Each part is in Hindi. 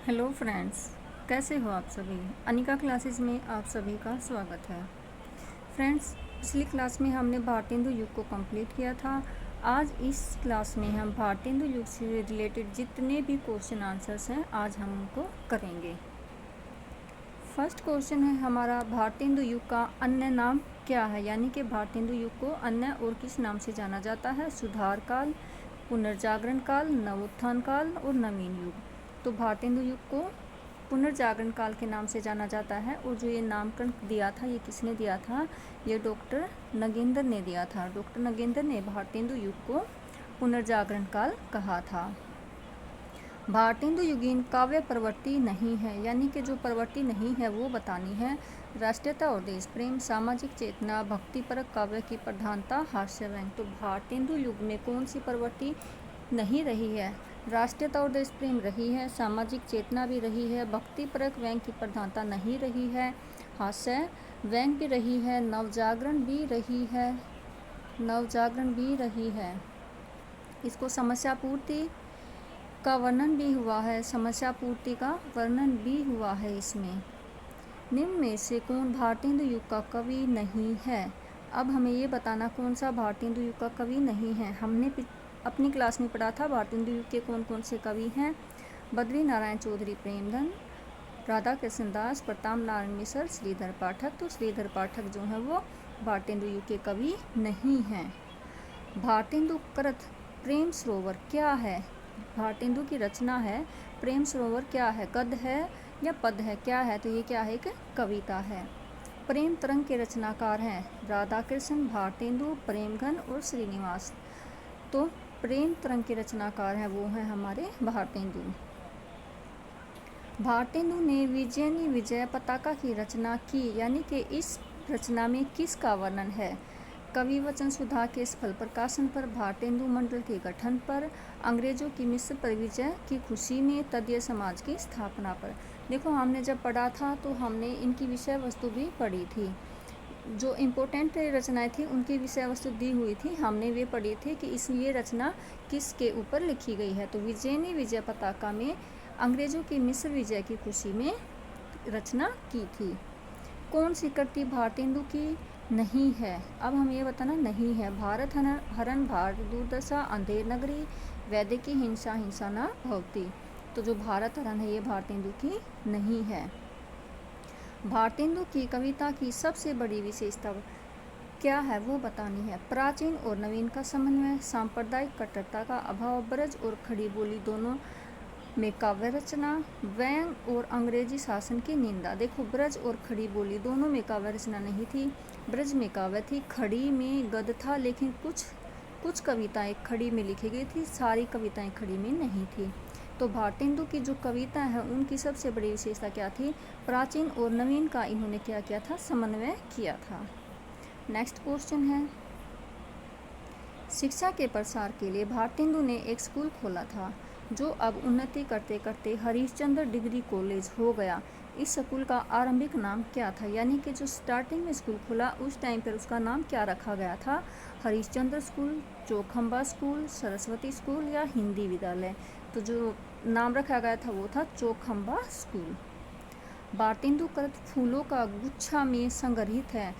हेलो फ्रेंड्स, कैसे हो आप सभी। अनिका क्लासेस में आप सभी का स्वागत है। फ्रेंड्स, पिछली क्लास में हमने भारतेंदु युग को कंप्लीट किया था। आज इस क्लास में हम भारतेंदु युग से रिलेटेड जितने भी क्वेश्चन आंसर्स हैं आज हम उनको करेंगे। फर्स्ट क्वेश्चन है हमारा, भारतेंदु युग का अन्य नाम क्या है, यानी कि भारतेंदु युग को अन्य और किस नाम से जाना जाता है। सुधार काल, पुनर्जागरण काल, नवोत्थान काल और नवीन युग। तो भारतेंदु युग को पुनर्जागरण काल के नाम से जाना जाता है और जो ये नामकरण दिया था ये किसने दिया था, ये डॉक्टर नगेंद्र ने दिया था। डॉक्टर नगेंद्र ने भारतेंदु युग को पुनर्जागरण काल कहा था। भारतेंदु युगीन काव्य प्रवृत्ति नहीं है, यानी कि जो प्रवृत्ति नहीं है वो बतानी है। राष्ट्रीयता और देश प्रेम, सामाजिक चेतना, भक्तिपरक काव्य की प्रधानता, हास्य व्यंग। तो भारतेंदु युग में कौन सी प्रवृत्ति नहीं रही है? राष्ट्रीयता और देश प्रेम रही है, सामाजिक चेतना भी रही है, भक्तिपरक व्यंग की प्रधानता नहीं रही है, हास्य व्यंग भी रही है, नवजागरण भी रही है। इसको समस्या पूर्ति का वर्णन भी हुआ है, समस्या पूर्ति का वर्णन भी हुआ है इसमें। निम्न में से कौन भारतेंदु युग का कवि नहीं है? अब हमें ये बताना कौन सा भारतेंदु युग का कवि नहीं है। हमने अपनी क्लास में पढ़ा था भारतेंदु युग के कौन कौन से कवि हैं। बद्री नारायण चौधरी प्रेमधन, राधा कृष्ण दास, प्रताप नारायण मिश्र, श्रीधर पाठक। तो श्रीधर पाठक जो है वो भारतेंदु युग के कवि नहीं हैं। भारतेंदु कृत प्रेम सरोवर क्या है? भारतेंदु की रचना है प्रेम सरोवर, क्या है? गद्य है या पद है, क्या है? तो ये क्या है, एक कविता है। प्रेम तरंग के रचनाकार हैं राधा कृष्ण, भारतेंदु, प्रेमघन और श्रीनिवास। तो प्रेम तरंग के रचनाकार हैं वो हैं हमारे भारतेंदु। भारतेंदु ने विजयनी विजय पताका की रचना की, यानी कि इस रचना में किसका वर्णन है? कवि वचन सुधा के सफल प्रकाशन पर, भारतेंदु मंडल के गठन पर, अंग्रेजों की मिस्र पर विजय की खुशी में, तदीय समाज की स्थापना पर। देखो, हमने जब पढ़ा था तो हमने इनकी विषय वस्तु भी पढ़ी थी। जो इम्पोर्टेंट रचनाएं थी उनकी विषय वस्तु दी हुई थी, हमने वे पढ़ी थी कि ये रचना किसके ऊपर लिखी गई है। तो विजयनी विजय पताका में अंग्रेजों की मिस्र विजय की खुशी में रचना की थी। कौन सी कृति भारतेंदु की नहीं है? अब हमें ये बताना नहीं है। भारत हरण, भारत दुर्दशा, अंधेर नगरी, वैदिकी हिंसा, हिंसा न भवती। तो जो भारत हरण है ये भारतेंदु की नहीं है। भारतेंदु की कविता की सबसे बड़ी विशेषता क्या है वो बतानी है। प्राचीन और नवीन का समन्वय, सांप्रदायिक कट्टरता का अभाव, ब्रज और खड़ी बोली दोनों में काव्य रचना, व्यंग और अंग्रेजी शासन की निंदा। देखो, ब्रज और खड़ी बोली दोनों में काव्य रचना नहीं थी। ब्रज में काव्य थी, खड़ी में गद्य था, लेकिन कुछ कविताएं खड़ी में लिखी गई थी, सारी कविताएं खड़ी में नहीं थी। तो भारतेंदु की जो कविता है उनकी सबसे बड़ी विशेषता क्या थी? प्राचीन और नवीन का इन्होंने क्या किया था? समन्वय किया था। नेक्स्ट क्वेश्चन है, शिक्षा के प्रसार के लिए भारतेंदु ने एक स्कूल खोला था जो अब उन्नति करते करते हरिश्चंद्र डिग्री कॉलेज हो गया। इस स्कूल का आरंभिक नाम क्या था? यानी कि जो स्टार्टिंग में स्कूल खुला उस टाइम पर उसका नाम क्या रखा गया था? Harishchandra school, Chaukhamba school, Saraswati school या हिंदी विद्यालय। तो जो नाम रखा गया था वो था चौखंबा स्कूल। भारतेंदु कृत फूलों का गुच्छा में संग्रहित है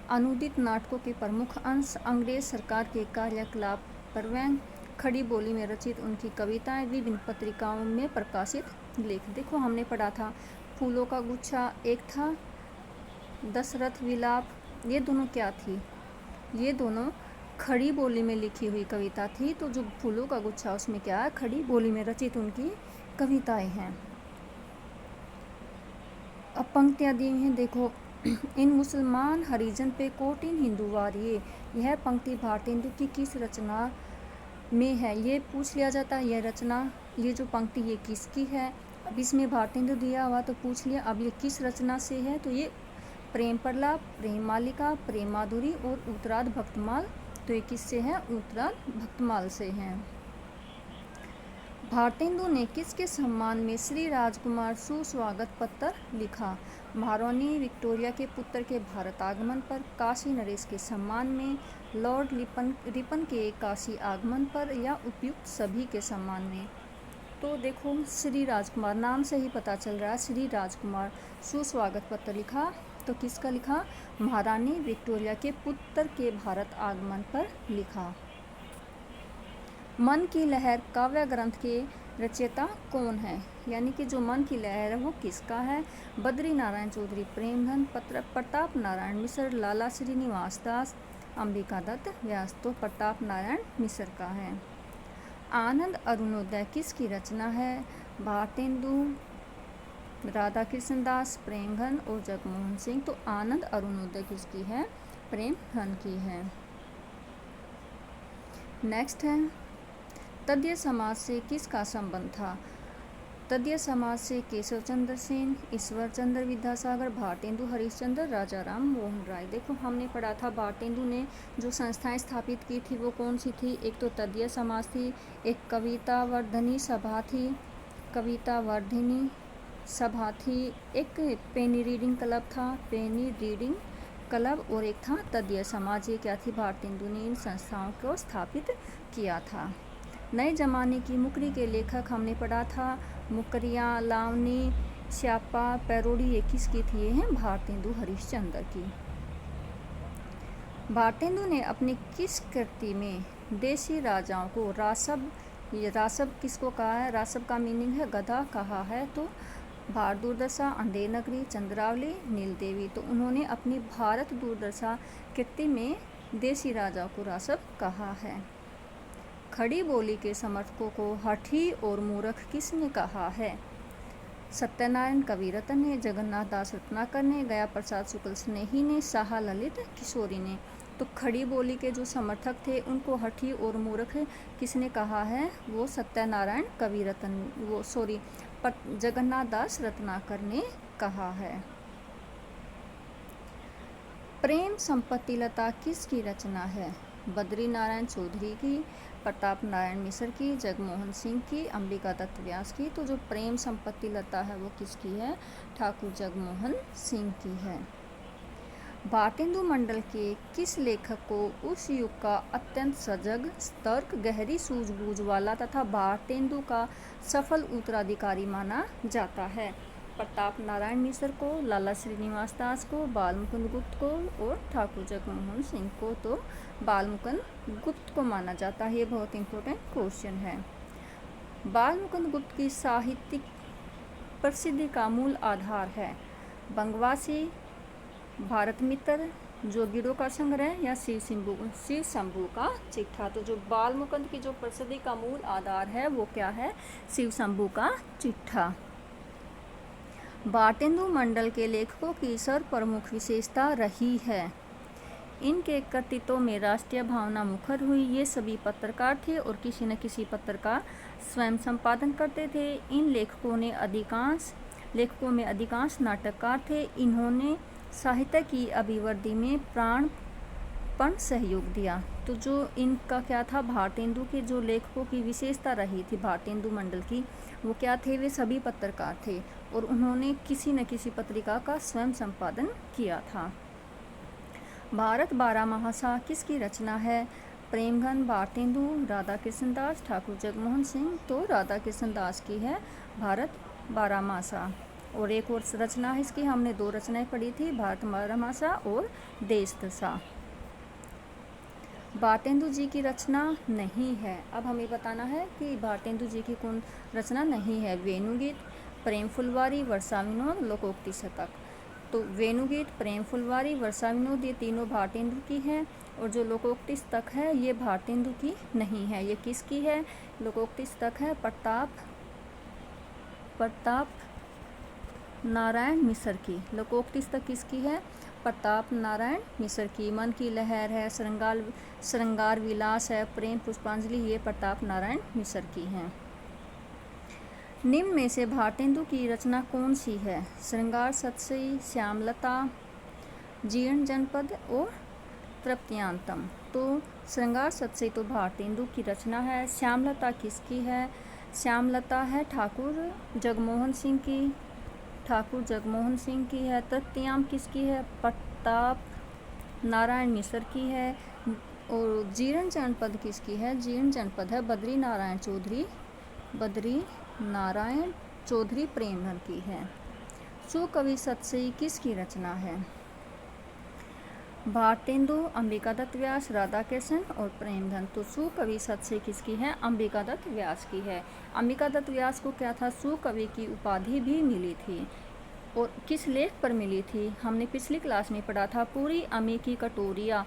अनुदित नाटकों के प्रमुख अंश, अंग्रेज सरकार के कार्यकलाप पर व्यंग, खड़ी बोली में रचित उनकी कविताएं, विभिन्न पत्रिकाओं में प्रकाशित लेख। देखो, हमने पढ़ा था फूलों का गुच्छा, एक था दशरथ विलाप, ये दोनों क्या थी? ये दोनों खड़ी बोली में लिखी हुई कविता थी। तो जो फूलों का गुच्छा उसमें क्या है? खड़ी बोली में रचित उनकी कविताएं हैं। अब पंक्तियाँ दी हैं, देखो, इन मुसलमान हरिजन पे कोटिन हिंदू वारिये। यह पंक्ति भारतेंदु की किस रचना में है? ये पूछ लिया जाता है, यह रचना, ये जो पंक्ति ये किसकी है? अब इसमें भारतेंदु दिया हुआ तो पूछ लिया, अब ये किस रचना से है? तो ये प्रेम प्रलाप, प्रेम मालिका, प्रेम माधुरी और उत्तरार्ध भक्तमाल। तो ये किससे है? उत्तरार्ध भक्तमाल से हैं। भारतेंदु ने किसके सम्मान में श्री राजकुमार सुस्वागत पत्र लिखा? महारानी विक्टोरिया के पुत्र के भारत आगमन पर, काशी नरेश के सम्मान में, लॉर्ड रिपन के काशी आगमन पर या उपयुक्त सभी के सम्मान में? तो देखो श्री राजकुमार नाम से ही पता चल रहा है, श्री राजकुमार सुस्वागत पत्र लिखा। तो किसका लिखा? महारानी विक्टोरिया के पुत्र के भारत आगमन पर लिखा। मन की लहर काव्य ग्रंथ के रचयिता कौन है? यानी कि जो मन की लहर है वो किसका है? बद्री नारायण चौधरी, प्रेमधन, प्रताप नारायण मिश्र, लाला श्रीनिवास दास, अंबिका दत्त व्यास। तो प्रताप नारायण मिश्र का है। आनंद अरुणोदय किसकी रचना है? भारतेंदु, राधा कृष्ण दास, प्रेमधन और जगमोहन सिंह। तो आनंद अरुणोदय किसकी है? प्रेमधन की है। नेक्स्ट है तदीय समाज से किसका संबंध था? तदीय समाज से केशव चंद्र सेन, ईश्वर चंद्र विद्यासागर, भारतेंदु हरिश्चंद्र, राजा राम मोहन राय। देखो हमने पढ़ा था भारतेंदु ने जो संस्थाएं स्थापित की थी वो कौन सी थी? एक तो तदीय समाज थी, एक कविता वर्धनी सभा थी, कविता वर्धिनी सभा थी, एक पेनी रीडिंग क्लब था, पेनी रीडिंग क्लब, और एक था तदीय समाज। ये क्या थी? भारतेंदु ने इन संस्थाओं को स्थापित किया था। नए जमाने की मुकरी के लेखक हमने पढ़ा था, मुकरियाँ, लावनी, श्यापा, पैरोडी, ये किसकी थी? ये हैं भारतेंदु हरिश्चंद्र की। भारतेंदु ने अपनी किस कृति में देशी राजाओं को रासब, ये रासब किसको कहा है? रासब का मीनिंग है गधा, कहा है। तो भारत दुर्दशा, अंधेर नगरी, चंद्रावली, नीलदेवी। तो उन्होंने अपनी भारत दुर्दशा कृति में देशी राजाओं को रासब कहा है। खड़ी बोली के समर्थकों को हठी और मूर्ख किसने कहा है? सत्यनारायण कविरत्न ने, जगन्नाथ दास रत्नाकर ने, गया प्रसाद शुक्ल स्नेही ने, शाह ललित किशोरी ने। तो खड़ी बोली के जो समर्थक थे उनको हठी और मूर्ख किसने कहा है? वो सत्यनारायण कविरत्न, वो सॉरी जगन्नाथ दास रत्नाकर ने कहा है। प्रेम संपत्ति लता किसकी रचना है? बद्री नारायण चौधरी की, प्रताप नारायण मिश्र की, जगमोहन सिंह की, अंबिका दत्त व्यास की। तो जो प्रेम संपत्ति लता है वो किसकी है? ठाकुर जगमोहन सिंह की है। भारतेंदु मंडल के किस लेखक को उस युग का अत्यंत सजग, तर्क, गहरी सूझबूझ वाला तथा भारतेंदु का सफल उत्तराधिकारी माना जाता है? प्रताप नारायण मिश्र को, लाला श्रीनिवास दास को, बालमुकुंद गुप्त को और ठाकुर जगमोहन सिंह को। तो बालमुकुंद गुप्त को माना जाता है। ये बहुत इंपॉर्टेंट क्वेश्चन है। बालमुकुंद गुप्त की साहित्यिक प्रसिद्धि का मूल आधार है बंगवासी, भारत मित्र, जोगीड़ों का संग्रह या शिव शंभू का चिट्ठा। तो जो बालमुकुंद की जो प्रसिद्धि का मूल आधार है वो क्या है? शिव शंभू का चिट्ठा। भारतेंदु मंडल के लेखकों की सर्वप्रमुख विशेषता रही है। इनके कृतित्व में राष्ट्रीय भावना मुखर हुई। ये सभी पत्रकार थे और किसी न किसी पत्र का स्वयं संपादन करते थे। इन लेखकों में अधिकांश नाटककार थे। इन्होंने साहित्य की अभिवृद्धि में प्राणपण सहयोग दिया। तो जो इनका क्या था? भारतेंदु के जो लेखकों की विशेषता रही थी भारतेंदु मंडल की, वो क्या थे? वे सभी पत्रकार थे और उन्होंने किसी न किसी पत्रिका का स्वयं संपादन किया था। भारत बारहमासा किसकी रचना है? प्रेमधन, भारतेंदु, राधा कृष्ण दास, ठाकुर जगमोहन सिंह। तो राधा कृष्ण दास की है भारत बारहमासा। और एक और रचना है इसकी, हमने 2 रचनाएं पढ़ी थी, भारत बारहमासा और देश दशा। भारतेंदु जी की रचना नहीं है। अब हमें बताना है कि भारतेंदु जी की कौन रचना नहीं है। वेणुगीत, प्रेम फुलवारी, वर्षा विनोद, लोकोक्ति शतक। तो वेणुगीत, प्रेम फुलवारी, वर्षा विनोद ये तीनों भारतेंदु की है। और जो लोकोक्ति शतक है ये भारतेंदु की नहीं है। ये किसकी है? लोकोक्ति शतक है प्रताप नारायण मिश्र की। लोकोक्ति शतक किसकी है? प्रताप नारायण मिश्र की। मन की लहर है, श्रृंगार विलास है, प्रेम पुष्पांजलि, ये प्रताप नारायण मिश्र की हैं। निम्न में से भारतेंदु की रचना कौन सी है? श्रृंगार सतसई, श्यामलता, जीर्ण जनपद और तृप्तियांतम। तो श्रृंगार सतसई तो भारतेंदु की रचना है। श्यामलता किसकी है? श्यामलता है ठाकुर जगमोहन सिंह की है। तृप्तियाम किसकी है? प्रताप नारायण मिश्र की है। और जीर्ण जनपद किसकी है? जीर्ण जनपद है बद्री नारायण नारायण चौधरी प्रेमधन की है। सुकवि सतसई किसकी रचना है? भारतेंदु, अंबिका दत्त व्यास, राधा कृष्ण और प्रेमधन। तो सुकवि सतसई किसकी है? अंबिका दत्त व्यास की है। अंबिका दत्त व्यास को क्या था? सुकवि की उपाधि भी मिली थी। और किस लेख पर मिली थी? हमने पिछली क्लास में पढ़ा था, पूरी अमी की कटोरिया।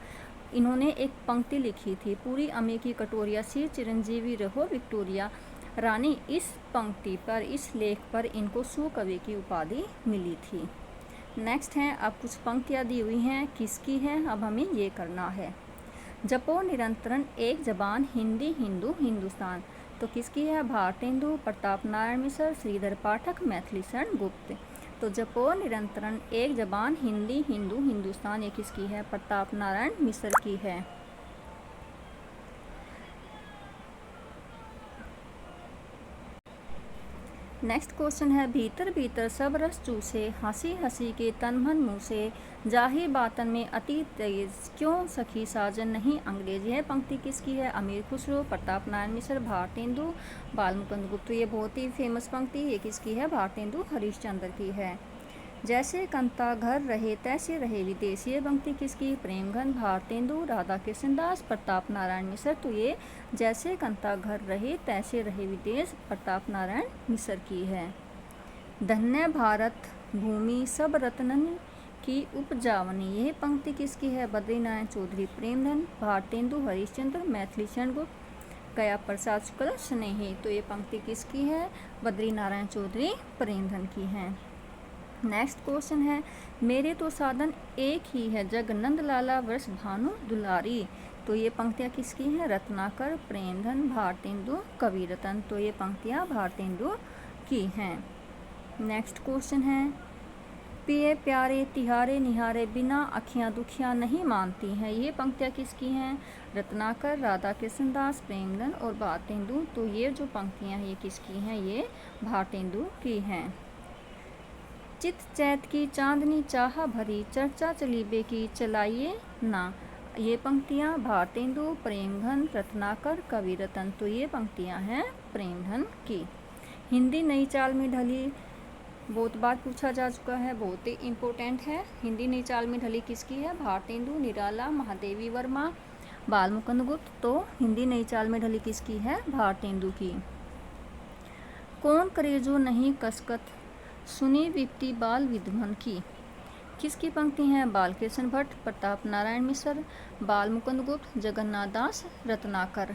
इन्होंने एक पंक्ति लिखी थी, पूरी अमी की कटोरिया सी चिरंजीवी रहो विक्टोरिया रानी। इस पंक्ति पर, इस लेख पर इनको सुकवि की उपाधि मिली थी। नेक्स्ट है, अब कुछ पंक्तियाँ दी हुई हैं, किसकी है? अब हमें ये करना है। जपो निरंतरन एक जबान, हिंदी हिंदू हिंदुस्तान। तो किसकी है? भारतेंदु, प्रताप नारायण मिश्र, श्रीधर पाठक, मैथिली शरण गुप्त। तो जपो निरंतरन एक जबान, हिंदी हिंदू हिंदुस्तान, ये किसकी है? प्रताप नारायण मिश्र की है। नेक्स्ट क्वेश्चन है, भीतर भीतर सब रस चूसे, हंसी हंसी के तन मन मुँह से, जाहिर बातन में अति तेज, क्यों सखी साजन नहीं अंग्रेज। यह पंक्ति किसकी है? अमीर खुसरो, प्रताप नारायण मिश्र, भारतेंदु, बालमुकुंद गुप्त। ये बहुत ही फेमस पंक्ति, ये किसकी है? भारतेंदु हरिश्चंद्र की है। जैसे कंता घर रहे तैसे रहे विदेश, ये पंक्ति किसकी? प्रेमधन, भारतेंदु, राधा कृष्ण दास, प्रताप नारायण मिश्र। तो ये जैसे कंता घर रहे तैसे रहे विदेश, प्रताप नारायण मिश्र की है। धन्य भारत भूमि सब रत्नन की उपजावनी, यह पंक्ति किसकी है? बद्रीनारायण चौधरी प्रेमधन, भारतेंदु हरिश्चंद्र, मैथिली शरण गुप्त, गया प्रसाद शुक्ल स्नेही। तो ये पंक्ति किसकी है? बद्रीनारायण चौधरी प्रेमधन की है। नेक्स्ट क्वेश्चन है, मेरे तो साधन एक ही है, जग नंद लाला वर्ष भानु दुलारी। तो ये पंक्तियाँ किसकी हैं? रत्नाकर, प्रेमधन, भारतेंदु, कविरत्न। तो ये पंक्तियाँ भारतेंदु की हैं। नेक्स्ट क्वेश्चन है, पिए प्यारे तिहारे निहारे, बिना अखियाँ दुखियाँ नहीं मानती हैं। ये पंक्तियाँ किसकी हैं? रत्नाकर, राधा कृष्ण दास, प्रेमधन और भारतेंदु। तो ये जो पंक्तियाँ हैं ये किसकी हैं? ये भारतेंदु की हैं। चित चैत की चांदनी चाह भरी, चर्चा चलीबे की चलाइए ना। ये पंक्तियाँ भारतेंदु, प्रेमधन, रत्नाकर, कविरत्न। तो ये पंक्तियाँ हैं प्रेमधन की। हिंदी नई चाल में ढली, बहुत बार पूछा जा चुका है, बहुत ही इम्पोर्टेंट है। हिंदी नई चाल में ढली किसकी है? भारतेंदु, निराला, महादेवी वर्मा, बालमुकुंद गुप्त। तो हिंदी नई चाल में ढली किसकी है? भारतेंदु की। कौन करे जो नहीं कसकत, सुनी विपत्ति बाल विद्मन की। किसकी पंक्ति हैं? बालकृष्ण भट्ट, प्रताप नारायण मिश्र, बालमुकुंद गुप्त, जगन्नाथ दास, रत्नाकर।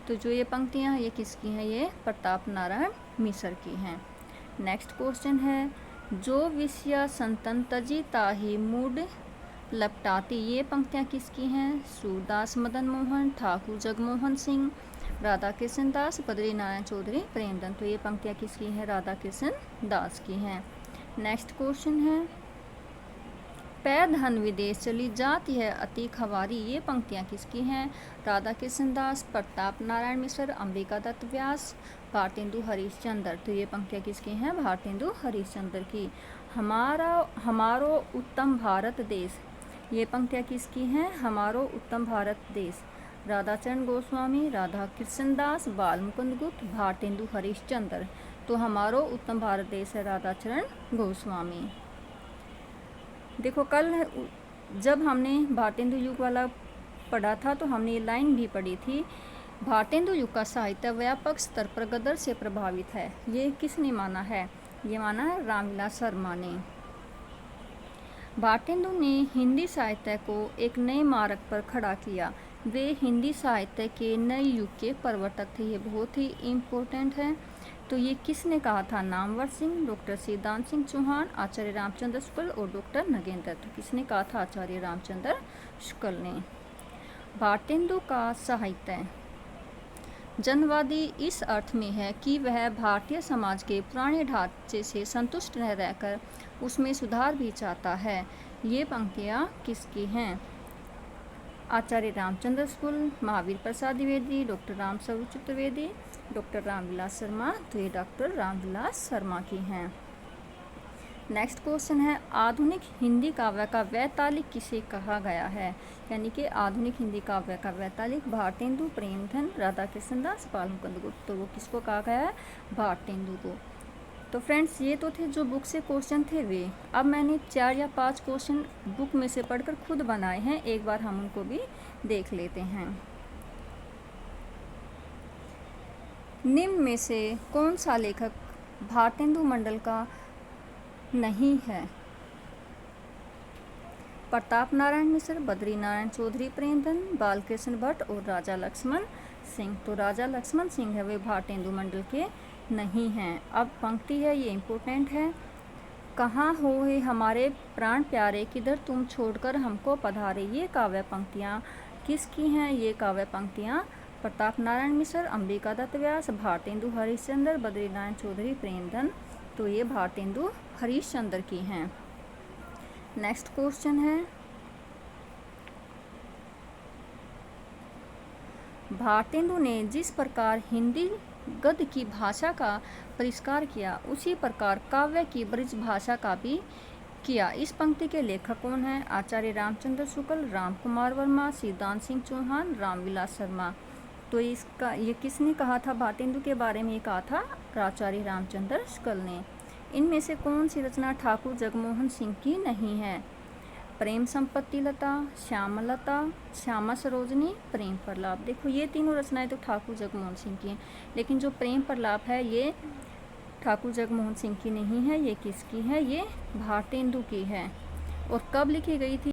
तो जो ये पंक्तियाँ हैं ये किसकी हैं? ये प्रताप नारायण मिश्र की हैं। नेक्स्ट क्वेश्चन है, जो विषया संतन तजी ताही मूड लपटाती। ये पंक्तियाँ किसकी हैं? सूरदास मदन मोहन, ठाकुर जगमोहन सिंह, राधा कृष्ण दास, बद्रीनारायण चौधरी प्रेमधन। तो ये पंक्तियाँ किसकी हैं? राधा कृष्ण दास की हैं। नेक्स्ट क्वेश्चन है, पै धन विदेश चली जाती है अति खवारी। ये पंक्तियाँ किसकी हैं? राधा कृष्ण दास, प्रताप नारायण मिश्र, अंबिका दत्त व्यास, भारतेंदु हरिश्चंद्र। तो ये पंक्तियाँ किसकी हैं? भारतेंदु हरिश्चंद्र की। हमारो उत्तम भारत देश, ये पंक्तियाँ किसकी हैं? हमारो उत्तम भारत देश, राधाचरण गोस्वामी, राधा कृष्ण दास, बालमुकुंद गुप्त, भारतेंदु हरिश्चंद्र। तो हमारो उत्तम भारत देश है राधाचरण गोस्वामी। देखो कल जब हमने भारतेंदु युग वाला पढ़ा था तो हमने ये लाइन भी पढ़ी थी, भारतेंदु युग का साहित्य व्यापक स्तर पर गदर से प्रभावित है। ये किसने माना है? ये माना है रामविलास शर्मा ने। भारतेंदु ने हिंदी साहित्य को एक नए मार्ग पर खड़ा किया। वे हिंदी साहित्य के नए युग के प्रवर्तक थे। ये बहुत ही इम्पोर्टेंट है। तो ये किसने कहा था? नामवर सिंह, डॉक्टर सिद्धांत सिंह चौहान, आचार्य रामचंद्र शुक्ल और डॉक्टर नगेंद्र। तो किसने कहा था? आचार्य रामचंद्र शुक्ल ने। भारतेंदु का साहित्य जनवादी इस अर्थ में है कि वह भारतीय समाज के पुराने ढांचे से संतुष्ट न रहकर उसमें सुधार भी चाहता है। ये पंक्तियाँ किसकी हैं? आचार्य रामचंद्र शुक्ल, महावीर प्रसाद द्विवेदी, डॉक्टर रामस्वरूप चतुर्वेदी, डॉक्टर रामविलास शर्मा। तो ये डॉक्टर रामविलास शर्मा की हैं। नेक्स्ट क्वेश्चन है, आधुनिक हिंदी काव्य का वैतालिक किसे कहा गया है? यानी कि आधुनिक हिंदी काव्य का वैतालिक भारतेंदु, प्रेमधन, राधाकृष्ण दास, बाल मुकुंद गुप्त। तो वो किसको कहा गया है? भारतेंदु को। तो फ्रेंड्स, ये तो थे जो बुक से क्वेश्चन थे वे। अब मैंने 4 या 5 क्वेश्चन बुक में से पढ़कर खुद बनाए हैं, एक बार हम उनको भी देख लेते हैं। निम्न में से कौन सा लेखक भारतेंदु मंडल का नहीं है? प्रताप नारायण मिश्र, बद्री नारायण चौधरी, प्रेमधन, बालकृष्ण भट्ट और राजा लक्ष्मण सिंह। तो राजा लक्ष्मण सिंह है वे भारतेंदु मंडल के नहीं हैं। अब पंक्ति है, ये इम्पोर्टेंट है। कहाँ हो हे हमारे प्राण प्यारे, किधर तुम छोड़कर हमको पधारे। ये काव्य पंक्तियाँ किसकी हैं? ये काव्य पंक्तियाँ प्रताप नारायण मिश्र, अंबिका दत्त व्यास, भारतेंदु हरिश्चंद्र, बद्री नारायण चौधरी, प्रेमधन। तो ये भारतेंदु हरिश्चंद्र की हैं। नेक्स्ट क्वेश्चन है, भारतेंदु ने जिस प्रकार हिंदी गद्य की भाषा का परिष्कार किया, उसी प्रकार काव्य की ब्रज भाषा का भी किया। इस पंक्ति के लेखक कौन हैं? आचार्य रामचंद्र शुक्ल, राम कुमार वर्मा, सिद्धांत सिंह चौहान, रामविलास शर्मा। तो इसका ये किसने कहा था? भारतेंदु के बारे में ये कहा था आचार्य रामचंद्र शुक्ल ने। इनमें से कौन सी रचना ठाकुर जगमोहन सिंह की नहीं है? प्रेम संपत्ति लता, श्यामलता, श्यामा सरोजनी, प्रेम प्रलाप। देखो ये तीनों रचनाएं तो ठाकुर जगमोहन सिंह की हैं, लेकिन जो प्रेम प्रलाप है ये ठाकुर जगमोहन सिंह की नहीं है। ये किसकी है? ये भारतेंदु की है। और कब लिखी गई थी?